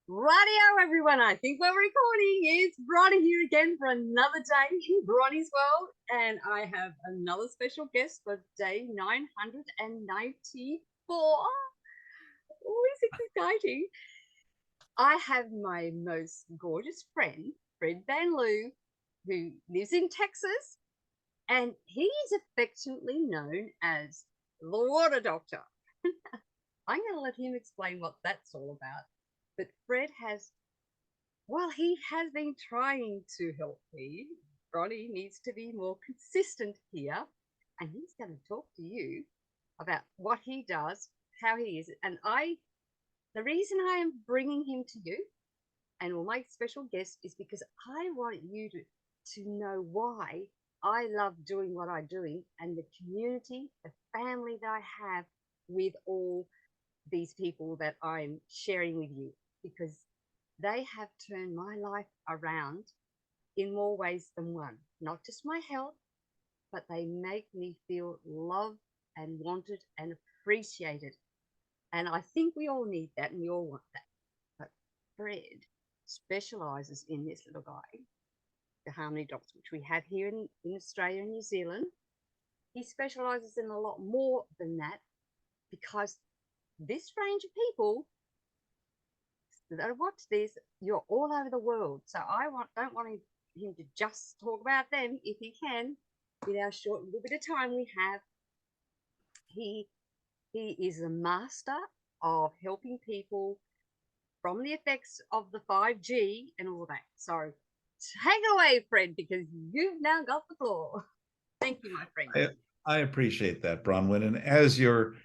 Radio, everyone. I think we're recording. It's Bronnie here again for another day in Bronnie's World. And I have another special guest for day 994. Oh, it's exciting. I have my most gorgeous friend, Fred Van Liew, who lives in Texas. And he is affectionately known as the Water Doctor. I'm going to let him explain what that's all about. But Fred he has been trying to help me. Ronnie needs to be more consistent here. And he's going to talk to you about what he does, how he is. The reason I am bringing him to you and will make special guest is because I want you to know why I love doing what I'm doing and the community, the family that I have with all these people that I'm sharing with you, because they have turned my life around in more ways than one. Not just my health, but they make me feel loved and wanted and appreciated. And I think we all need that and we all want that. But Fred specializes in this little guy, the Harmony Docs, which we have here in Australia and New Zealand. He specializes in a lot more than that, because this range of people that watch this, you're all over the world. So don't want him to just talk about them. If he can, in our short little bit of time we have, he is a master of helping people from the effects of the 5G and all that. So take it away, Fred, because you've now got the floor. Thank you, my friend. I appreciate that, Bronwyn. And as your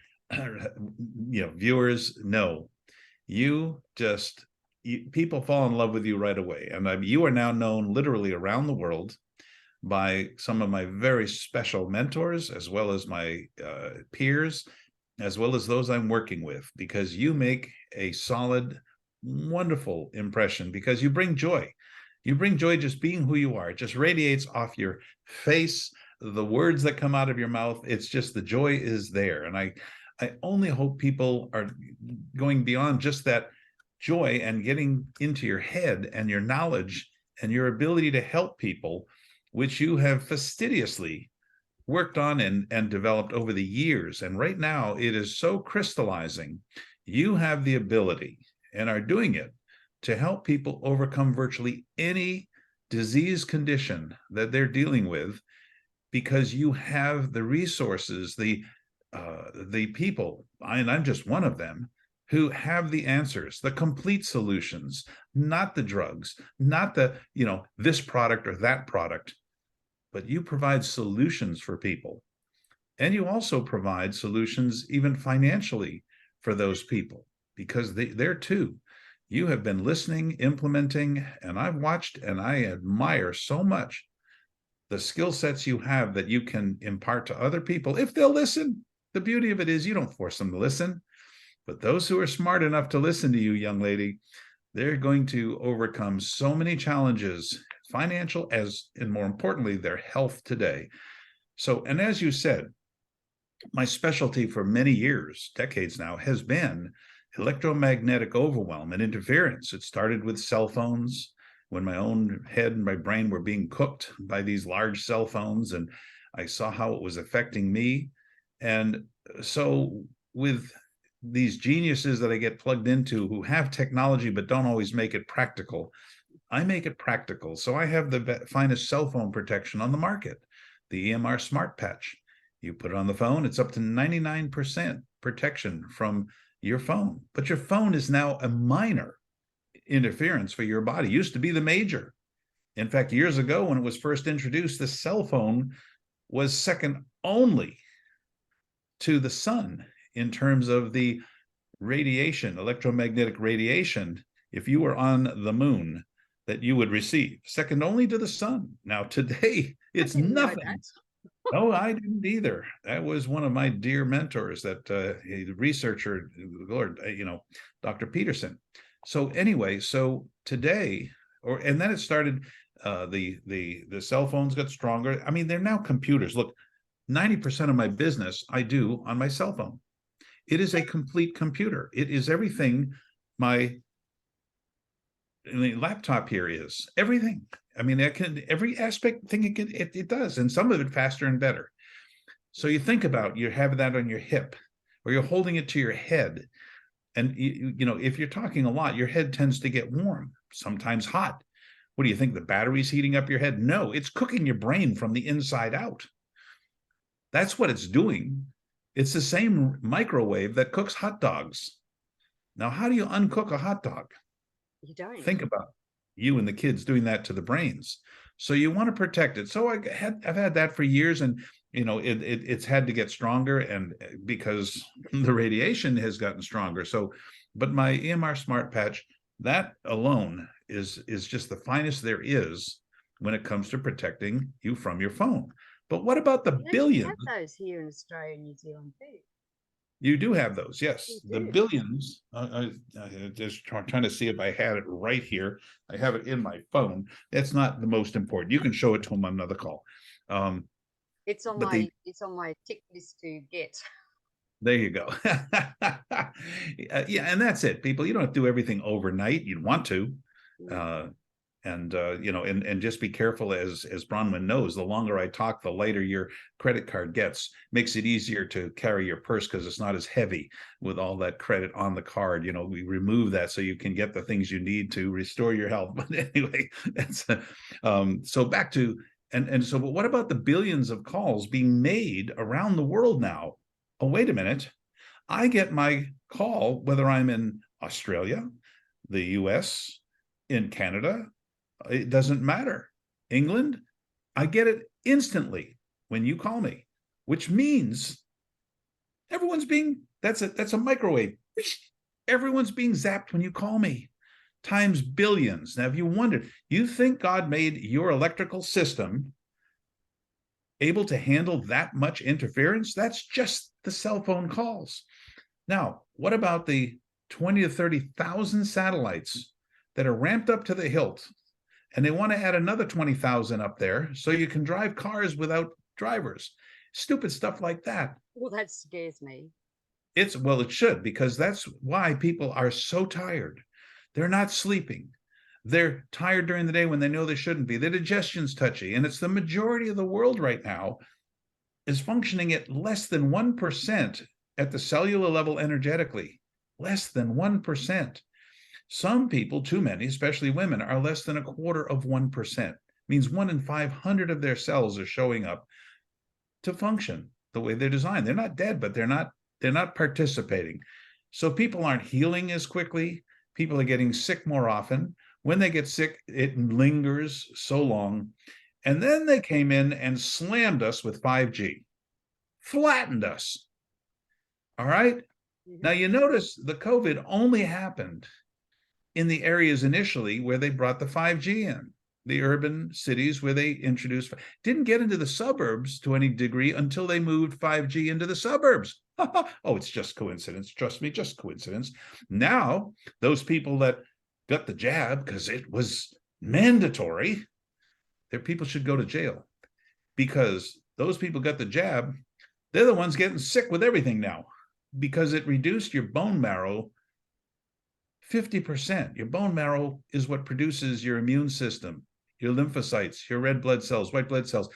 viewers know, people fall in love with you right away. And you are now known literally around the world by some of my very special mentors, as well as my peers, as well as those I'm working with, because you make a solid, wonderful impression, because you bring joy. You bring joy just being who you are. It just radiates off your face, the words that come out of your mouth. It's just the joy is there. And I only hope people are going beyond just that joy and getting into your head and your knowledge and your ability to help people, which you have fastidiously worked on and developed over the years. And right now it is so crystallizing. You have the ability and are doing it to help people overcome virtually any disease condition that they're dealing with, because you have the resources, the people, and I'm just one of them, who have the answers, the complete solutions, not the drugs, not the, this product or that product, but you provide solutions for people. And you also provide solutions even financially for those people, because they're too. You have been listening, implementing, and I've watched, and I admire so much the skill sets you have that you can impart to other people if they'll listen. The beauty of it is you don't force them to listen, but those who are smart enough to listen to you, young lady, they're going to overcome so many challenges, financial and more importantly, their health today. So, and as you said, my specialty for many years, decades now, has been electromagnetic overwhelm and interference. It started with cell phones, when my own head and my brain were being cooked by these large cell phones, and I saw how it was affecting me. And so with these geniuses that I get plugged into who have technology but don't always make it practical, I make it practical. So I have the finest cell phone protection on the market, the EMR Smart Patch. You put it on the phone, it's up to 99% protection from your phone. But your phone is now a minor interference for your body. It used to be the major. In fact, years ago when it was first introduced, the cell phone was second only to the sun in terms of the radiation, electromagnetic radiation, if you were on the moon, that you would receive, second only to the sun. Now today it's nothing. No, I didn't either. That was one of my dear mentors, that researcher, Lord, Dr. Peterson. So anyway, so today, and then it started, the cell phones got stronger. I mean, they're now computers. Look, 90% of my business I do on my cell phone. It is a complete computer. It is everything my the laptop here is everything. I mean, it can, every aspect thing it does, and some of it faster and better. So you think about, you have that on your hip, or you're holding it to your head, and you know, if you're talking a lot, your head tends to get warm, sometimes hot. What do you think? The battery's heating up your head? No, it's cooking your brain from the inside out. That's what it's doing. It's the same microwave that cooks hot dogs. Now, how do you uncook a hot dog? You don't. Think about you and the kids doing that to the brains. So you want to protect it. So I've had that for years, and you know, it's had to get stronger, and because the radiation has gotten stronger. So, but my EMR Smart Patch, that alone is just the finest there is when it comes to protecting you from your phone. But what about the We actually billions? have those here in Australia and New Zealand too. You do have those, yes. We The do. billions. I just trying to see if I had it right here. I have it in my phone. That's not the most important. You can show it to them on another call. It's on But my tick list to get. there you go. Yeah, and that's it, people. You don't have to do everything overnight. You'd want to. You know, and just be careful, as Bronwyn knows, the longer I talk, the lighter your credit card gets. Makes it easier to carry your purse because it's not as heavy with all that credit on the card. You know, we remove that so you can get the things you need to restore your health. But anyway, that's so back to, and so, but what about the billions of calls being made around the world now? Oh, wait a minute. I get my call whether I'm in Australia, the US, in Canada, it doesn't matter. England, I get it instantly when you call me, which means everyone's being, that's a microwave. Everyone's being zapped when you call me, times billions. Now, if you wondered, you think God made your electrical system able to handle that much interference? That's just the cell phone calls. Now, what about the 20 to 30,000 satellites that are ramped up to the hilt? And they want to add another 20,000 up there so you can drive cars without drivers. Stupid stuff like that. Well, that scares me. Well, it should, because that's why people are so tired. They're not sleeping. They're tired during the day when they know they shouldn't be. Their digestion's touchy. And it's the majority of the world right now is functioning at less than 1% at the cellular level energetically. Less than 1%. Some people, too many, especially women, are less than 1/4 of 1%. Means 1 in 500 of their cells are showing up to function the way they're designed. They're not dead, but they're not participating. So people aren't healing as quickly. People are getting sick more often. When they get sick, it lingers so long. And then they came in and slammed us with 5G, flattened us. All right. Mm-hmm. Now you notice the COVID only happened in the areas initially where they brought the 5G in, the urban cities where they introduced, didn't get into the suburbs to any degree until they moved 5G into the suburbs. Oh, it's just coincidence. Trust me, just coincidence. Now, those people that got the jab because it was mandatory, their people should go to jail, because those people got the jab. They're the ones getting sick with everything now because it reduced your bone marrow 50%. Your bone marrow is what produces your immune system, your lymphocytes, your red blood cells, white blood cells.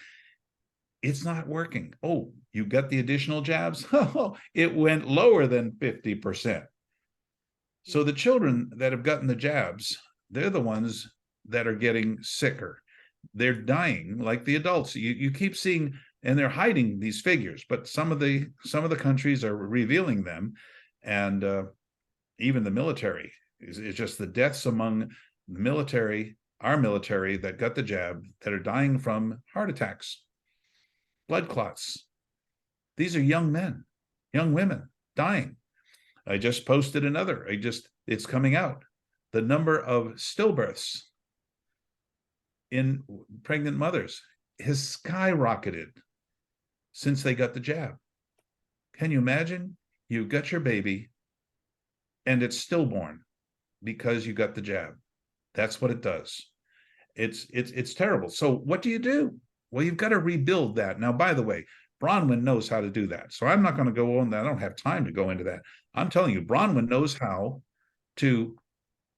It's not working. Oh, you got the additional jabs? Oh, it went lower than 50%. So the children that have gotten the jabs, they're the ones that are getting sicker. They're dying like the adults. You keep seeing, and they're hiding these figures, but some of the countries are revealing them, and even the military is just the deaths among the military, our military that got the jab, that are dying from heart attacks, blood clots. These are young men, young women dying. I just posted another. It's coming out. The number of stillbirths in pregnant mothers has skyrocketed since they got the jab. Can you imagine? You got your baby and it's stillborn because you got the jab. That's what it does. It's terrible. So what do you do? Well, you've got to rebuild that. Now, by the way, Bronwyn knows how to do that. So I'm not going to go on that. I don't have time to go into that. I'm telling you, Bronwyn knows how to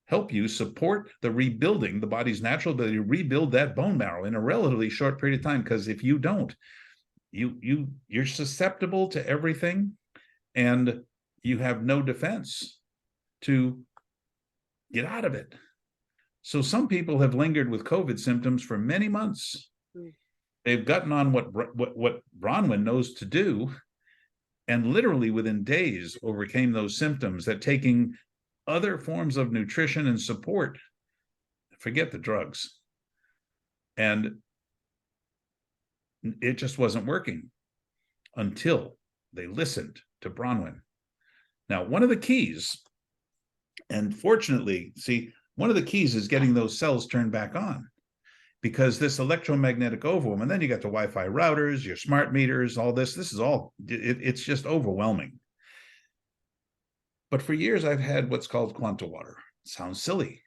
help you support the rebuilding, the body's natural ability to rebuild that bone marrow in a relatively short period of time. Because if you don't, you're susceptible to everything, and you have no defense to get out of it. So some people have lingered with COVID symptoms for many months. They've gotten on what Bronwyn knows to do, and literally within days overcame those symptoms, that taking other forms of nutrition and support, forget the drugs. And it just wasn't working until they listened to Bronwyn. Now, one of the keys, and fortunately, see, one of the keys is getting those cells turned back on, because this electromagnetic overwhelm, and then you got the Wi-Fi routers, your smart meters, all this is all, it's just overwhelming. But for years, I've had what's called Quanta water. It sounds silly,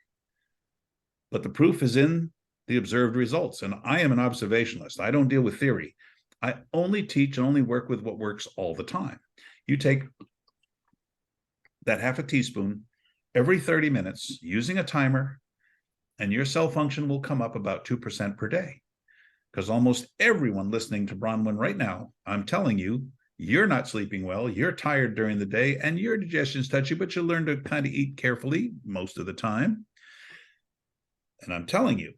but the proof is in the observed results. And I am an observationalist. I don't deal with theory. I only teach and only work with what works all the time. You take that half a teaspoon every 30 minutes using a timer, and your cell function will come up about 2% per day. Because almost everyone listening to Bronwyn right now, I'm telling you, you're not sleeping well, you're tired during the day, and your digestion's touchy, but you learn to kind of eat carefully most of the time. And I'm telling you,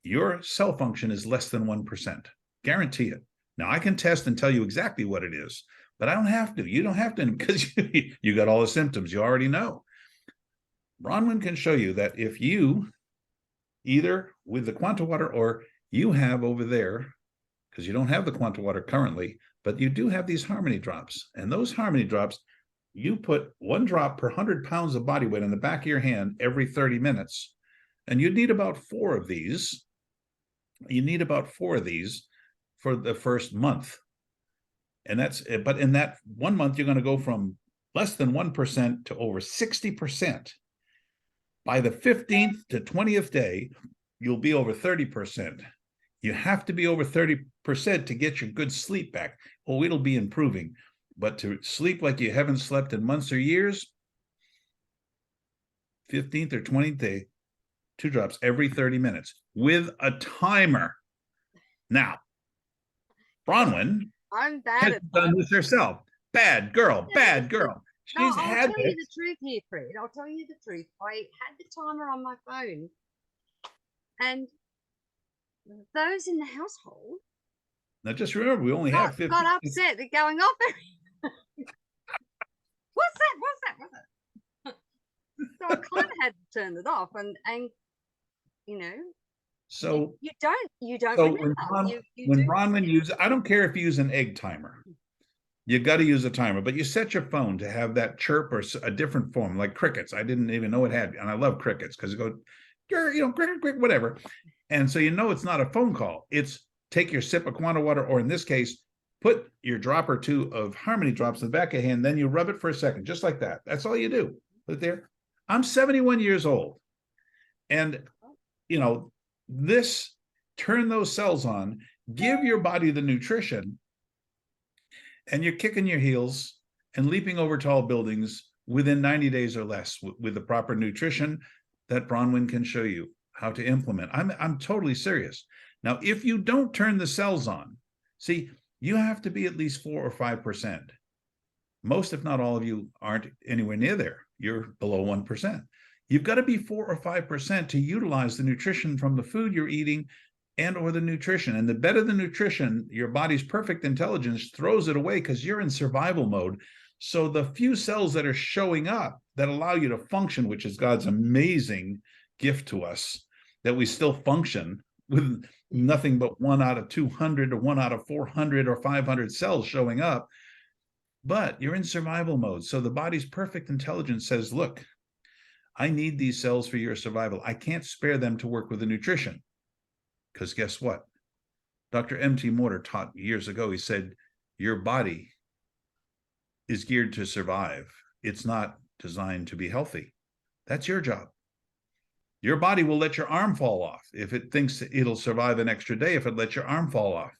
your cell function is less than 1%. Guarantee it. Now, I can test and tell you exactly what it is, but I don't have to. You don't have to, because you got all the symptoms you already know. Bronwyn can show you that if you, either with the Quanta water, or you have over there, because you don't have the Quanta water currently, but you do have these Harmony drops. And those Harmony drops, you put 1 drop per 100 pounds of body weight on the back of your hand every 30 minutes. And you need about 4 of these. You need about 4 of these for the first month. And that's, but in that 1 month, you're going to go from less than 1% to over 60%. By the 15th to 20th day, you'll be over 30%. You have to be over 30% to get your good sleep back. Oh, it'll be improving. But to sleep like you haven't slept in months or years, 15th or 20th day, 2 drops every 30 minutes with a timer. Now, Bronwyn I'm bad has at done this herself. Bad girl, bad girl. No, She's I'll had tell you this. the truth here, Fred. I'll tell you the truth. I had the timer on my phone, and those in the household Now, just remember, we only have 50. got upset. They're going off. What's that? What's that? What's that? So I kind of had to turn it off, and you know, So you don't so remember. when Bronwyn uses, I don't care if you use an egg timer. You got to use a timer, but you set your phone to have that chirp or a different form, like crickets. I didn't even know it had, and I love crickets because it goes, cricket, whatever. And so you know it's not a phone call. It's take your sip of Quanta water, or in this case, put your drop or 2 of Harmony drops in the back of your hand, then you rub it for a second, just like that. That's all you do. Put it there. I'm 71 years old, and this, turn those cells on, give your body the nutrition, and you're kicking your heels and leaping over tall buildings within 90 days or less with the proper nutrition that Bronwyn can show you how to implement. I'm totally serious. Now, if you don't turn the cells on, see, you have to be at least 4 or 5%. Most, if not all of you, aren't anywhere near there. You're below 1%. You've got to be 4 or 5% to utilize the nutrition from the food you're eating and or the nutrition. And the better the nutrition, your body's perfect intelligence throws it away because you're in survival mode. So the few cells that are showing up that allow you to function, which is God's amazing gift to us, that we still function with nothing but 1 out of 200 or 1 out of 400 or 500 cells showing up, but you're in survival mode. So the body's perfect intelligence says, look, I need these cells for your survival. I can't spare them to work with the nutrition. Because guess what? Dr. M.T. Morter taught years ago, he said, your body is geared to survive. It's not designed to be healthy. That's your job. Your body will let your arm fall off if it thinks it'll survive an extra day, if it lets your arm fall off.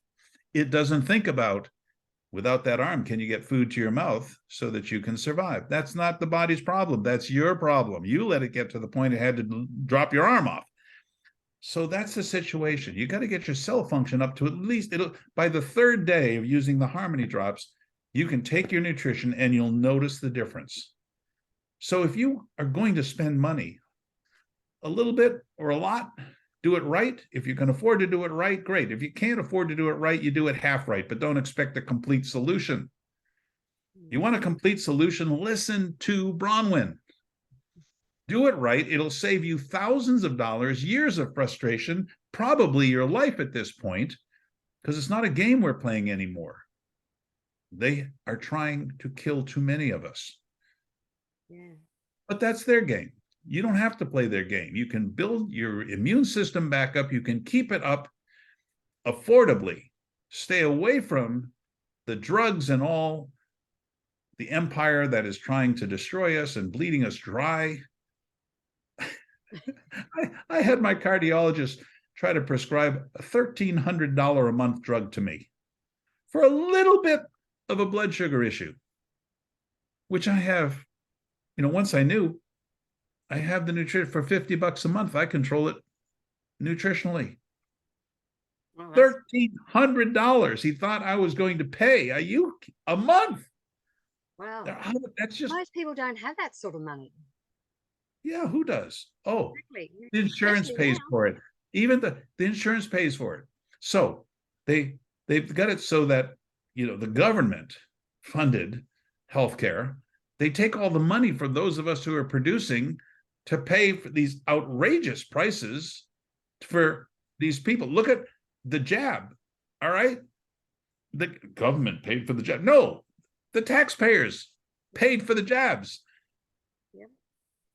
It doesn't think about Without that arm, can you get food to your mouth so that you can survive? That's not the body's problem. That's your problem. You let it get to the point it had to drop your arm off. So that's the situation. You got to get your cell function up to at least, by the third day of using the Harmony drops, you can take your nutrition and you'll notice the difference. So if you are going to spend money, a little bit or a lot, do it right. If you can afford to do it right, great. If you can't afford to do it right, you do it half right, but don't expect a complete solution. You want a complete solution? Listen to Bronwyn. Do it right. It'll save you thousands of dollars, years of frustration, probably your life at this point, because it's not a game we're playing anymore. They are trying to kill too many of us. Yeah. But that's their game. You don't have to play their game. You can build your immune system back up. You can keep it up affordably. Stay away from the drugs and all the empire that is trying to destroy us and bleeding us dry. I had my cardiologist try to prescribe a $1,300 a month drug to me for a little bit of a blood sugar issue, which I have, once I knew, I have the nutrition for $50 a month. I control it nutritionally. Well, $1,300 he thought I was going to pay a month. wow. That's just, most people don't have that sort of money. yeah, who does? Oh, Exactly. the insurance Especially pays now. for it. Even the insurance pays for it. So they've got it so that, the government funded healthcare. They take all the money for those of us who are producing to pay for these outrageous prices for these people. Look at the jab. All right. The government paid for the jab. No, the taxpayers paid for the jabs. Yep.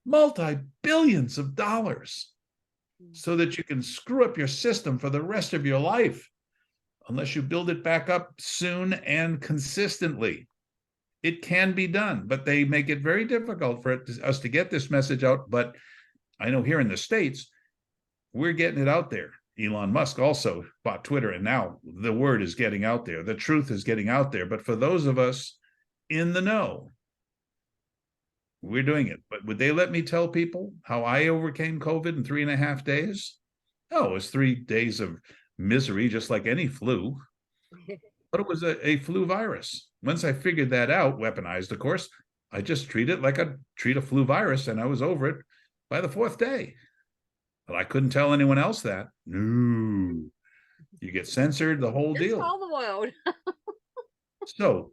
Multi-billions of dollars so that you can screw up your system for the rest of your life unless you build it back up soon and consistently. It can be done, but they make it very difficult for us to get this message out. But I know here in the States, we're getting it out there. Elon Musk also bought Twitter, and now the word is getting out there. The truth is getting out there. But for those of us in the know, we're doing it. But would they let me tell people how I overcame COVID in 3.5 days? Oh, it was 3 days of misery, just like any flu. But it was a flu virus. Once I figured that out, weaponized, of course, I just treat it like I treat a flu virus, and I was over it by the 4th day. But I couldn't tell anyone else that. No, you get censored, the whole Just deal. tell the world. So,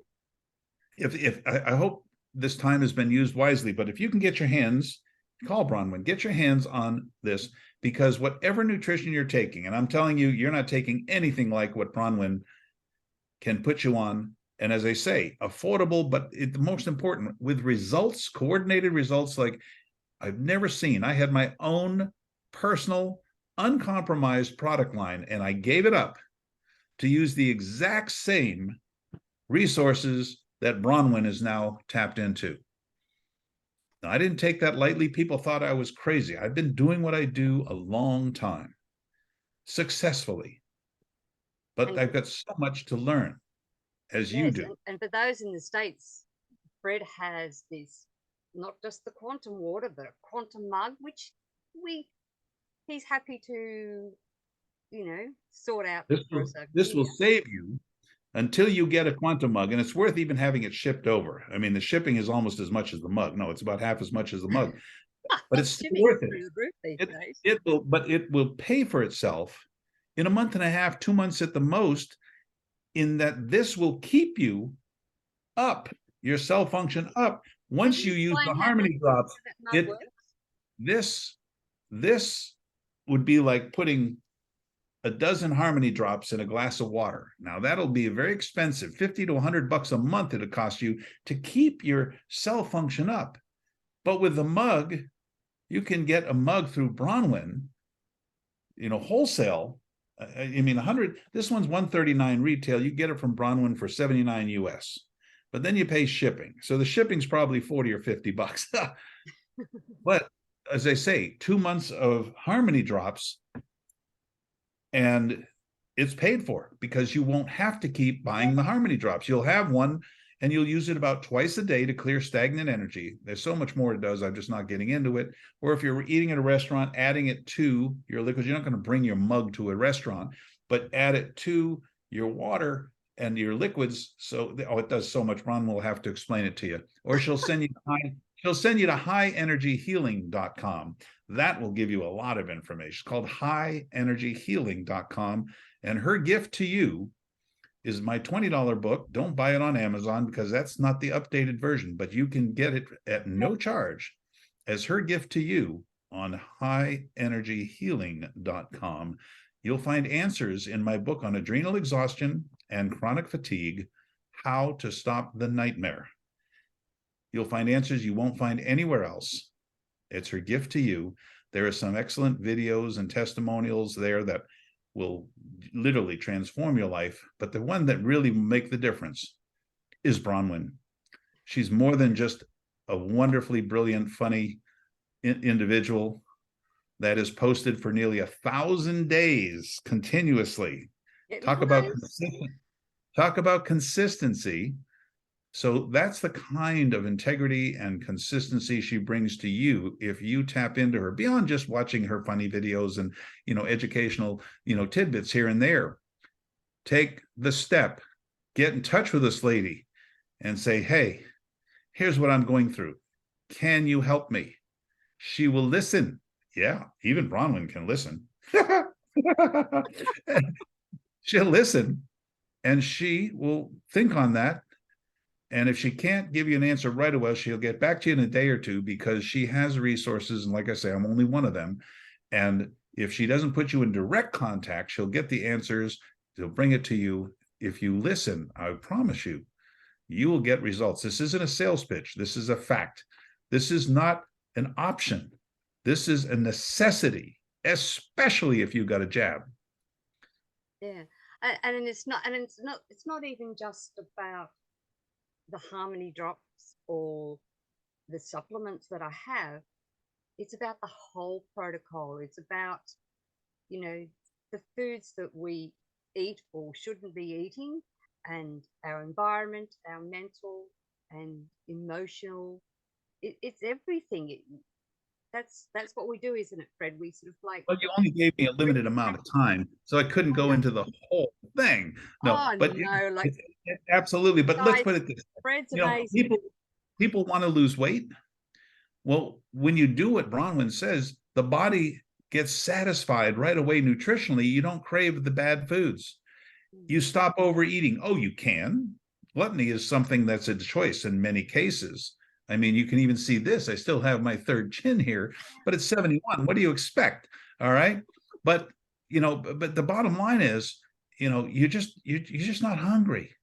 if I hope this time has been used wisely, but if you can get your hands, call Bronwyn, get your hands on this, because whatever nutrition you're taking, and I'm telling you, you're not taking anything like what Bronwyn can put you on. And as I say, affordable, but the most important, with results, coordinated results like I've never seen. I had my own personal, uncompromised product line, and I gave it up to use the exact same resources that Bronwyn is now tapped into. Now, I didn't take that lightly. People thought I was crazy. I've been doing what I do a long time, successfully. But I've got so much to learn, as you do. And for those in the States, Fred has this, not just the quantum water, but a quantum mug, which he's happy to, sort out. This will save you until you get a quantum mug, and it's worth even having it shipped over. I mean, the shipping is almost as much as the mug. No, it's about half as much as the mug, but it's still worth it. But it will pay for itself in a month and a half, 2 months at the most, in that this will keep you up, your cell function up. Once you use the Harmony drops, this would be like putting a dozen Harmony drops in a glass of water. Now that'll be very expensive, $50 to $100 a month it'll cost you to keep your cell function up. But with the mug, you can get a mug through Bronwyn, wholesale. I mean, 100. This one's $139 retail. You get it from Bronwyn for $79 US, but then you pay shipping. So the shipping's probably $40 or $50. But as I say, 2 months of Harmony drops, and it's paid for because you won't have to keep buying the Harmony drops. You'll have one and you'll use it about twice a day to clear stagnant energy. There's so much more it does. I'm just not getting into it. Or if you're eating at a restaurant, adding it to your liquids, you're not going to bring your mug to a restaurant, but add it to your water and your liquids. So, it does so much. Ron will have to explain it to you. Or she'll send you to highenergyhealing.com. That will give you a lot of information. It's called highenergyhealing.com. And her gift to you is my $20 book. Don't buy it on Amazon because that's not the updated version, but you can get it at no charge as her gift to you on highenergyhealing.com. You'll find answers in my book on adrenal exhaustion and chronic fatigue, how to stop the nightmare. You'll find answers you won't find anywhere else. It's her gift to you. There are some excellent videos and testimonials there that will literally transform your life. But the one that really will make the difference is Bronwyn. She's more than just a wonderfully brilliant, funny individual that is posted for nearly 1,000 days continuously. Talk about consistency. So that's the kind of integrity and consistency she brings to you if you tap into her beyond just watching her funny videos and, educational, tidbits here and there. Take the step, get in touch with this lady and say, hey, here's what I'm going through. Can you help me? She will listen. Yeah, even Bronwyn can listen. She'll listen and she will think on that. And if she can't give you an answer right away, she'll get back to you in a day or two because she has resources. And like I say, I'm only one of them. And if she doesn't put you in direct contact, she'll get the answers. She'll bring it to you. If you listen, I promise you, you will get results. This isn't a sales pitch. This is a fact. This is not an option. This is a necessity, especially if you've got a jab. Yeah. And it's not even just about the Harmony drops or the supplements that I have. It's about the whole protocol. It's about, the foods that we eat or shouldn't be eating, and our environment, our mental and emotional. It's everything. That's what we do, isn't it, Fred? We sort of like. Well, you only gave me a limited amount of time, so I couldn't go into the whole thing. No, Oh but no, like absolutely. But let's guys, put it this: Fred's amazing. people want to lose weight. Well, when you do what Bronwyn says, the body gets satisfied right away nutritionally. You don't crave the bad foods. You stop overeating. Oh, you can. Gluttony is something that's a choice in many cases. I mean, you can even see this. I still have my third chin here, but it's 71. What do you expect? All right. But, but the bottom line is, you're just not hungry.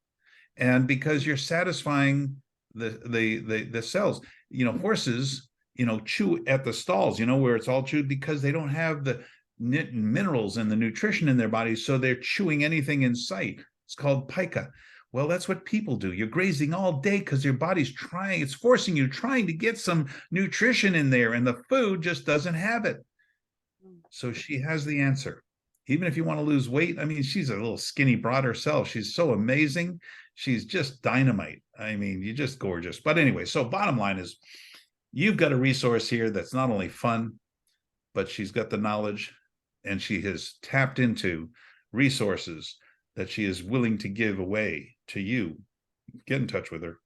And because you're satisfying the cells, horses, chew at the stalls, where it's all chewed because they don't have the minerals and the nutrition in their bodies. So they're chewing anything in sight. It's called pica. Well, that's what people do. You're grazing all day because your body's it's forcing you, trying to get some nutrition in there, and the food just doesn't have it. So she has the answer. Even if you want to lose weight, I mean, she's a little skinny broad herself. She's so amazing. She's just dynamite. I mean, you're just gorgeous. But anyway, so bottom line is you've got a resource here that's not only fun, but she's got the knowledge and she has tapped into resources that she is willing to give away to you. Get in touch with her,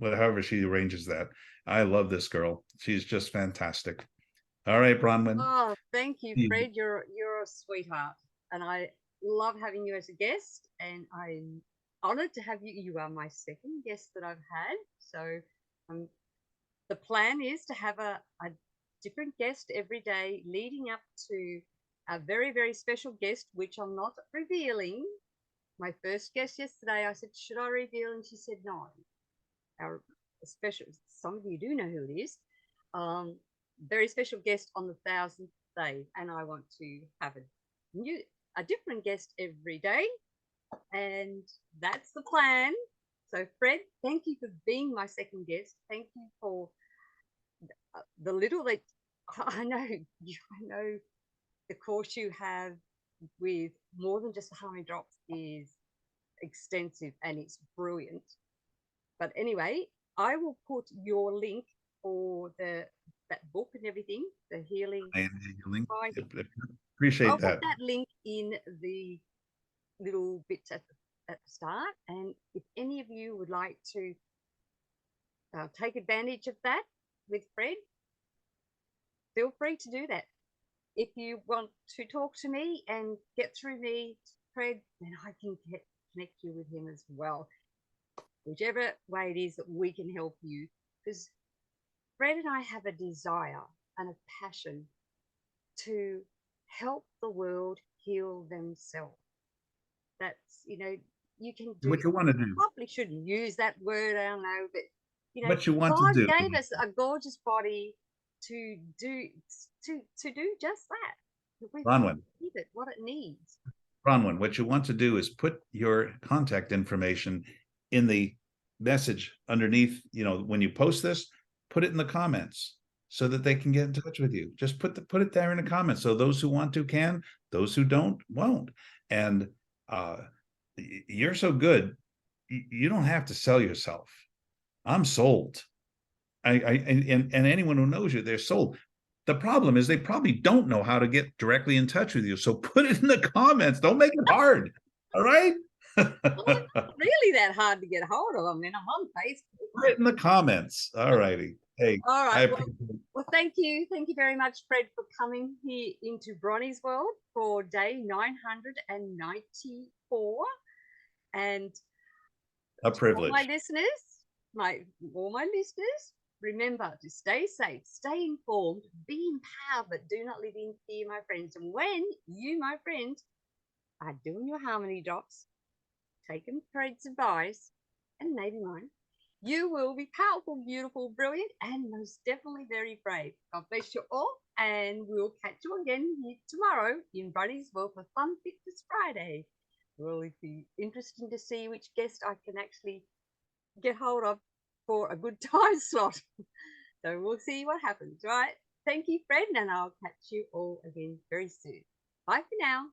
however she arranges that. I love this girl. She's just fantastic. All right, Bronwyn. Oh, thank you, Fred. You're a sweetheart, and I love having you as a guest. And I'm honored to have you. You are my second guest that I've had. So, the plan is to have a different guest every day, leading up to a very, very special guest, which I'm not revealing. My first guest yesterday, I said, should I reveal? And she said, no. Our special, some of you do know who it is. Very special guest on the 1,000th day. And I want to have a different guest every day. And that's the plan. So, Fred, thank you for being my second guest. Thank you for the little that I know the course you have, with more than just the harmony drops is extensive and it's brilliant. But anyway, I will put your link for that book and everything, the healing. Link. I'll Appreciate put that. that link in the little bits at the start. And if any of you would like to take advantage of that with Fred, feel free to do that. If you want to talk to me and get through me, Fred, then I can connect you with him as well. Whichever way it is that we can help you. Because Fred and I have a desire and a passion to help the world heal themselves. That's, you can do. What you want to do. Probably shouldn't use that word, I don't know, but What you want to God do. gave us a gorgeous body to do just that. We Bronwyn. give it what it needs. Bronwyn, what you want to do is put your contact information in the message underneath. When you post this, put it in the comments so that they can get in touch with you. Just put it there in the comments. So those who want to can, those who don't won't. And you're so good, you don't have to sell yourself. I'm sold. And anyone who knows you, they're sold. The problem is they probably don't know how to get directly in touch with you. So put it in the comments. Don't make it hard. All right. Well, it's not really that hard to get hold of. I mean, I'm on Facebook. Put it in the comments. All righty. Hey, all right. Well, thank you. Thank you very much, Fred, for coming here into Bronnie's World for day 994. And a privilege. All my listeners, remember to stay safe, stay informed, be empowered, but do not live in fear, my friends. And when you, my friend, are doing your harmony drops, taking Fred's advice and maybe mine, you will be powerful, beautiful, brilliant, and most definitely very brave. God bless you all, and we'll catch you again here tomorrow in Bronnie's World for Fun Fitness Friday. Will it be interesting to see which guest I can actually get hold of for a good time slot? So we'll see what happens, right? Thank you, Fred, and I'll catch you all again very soon. Bye for now.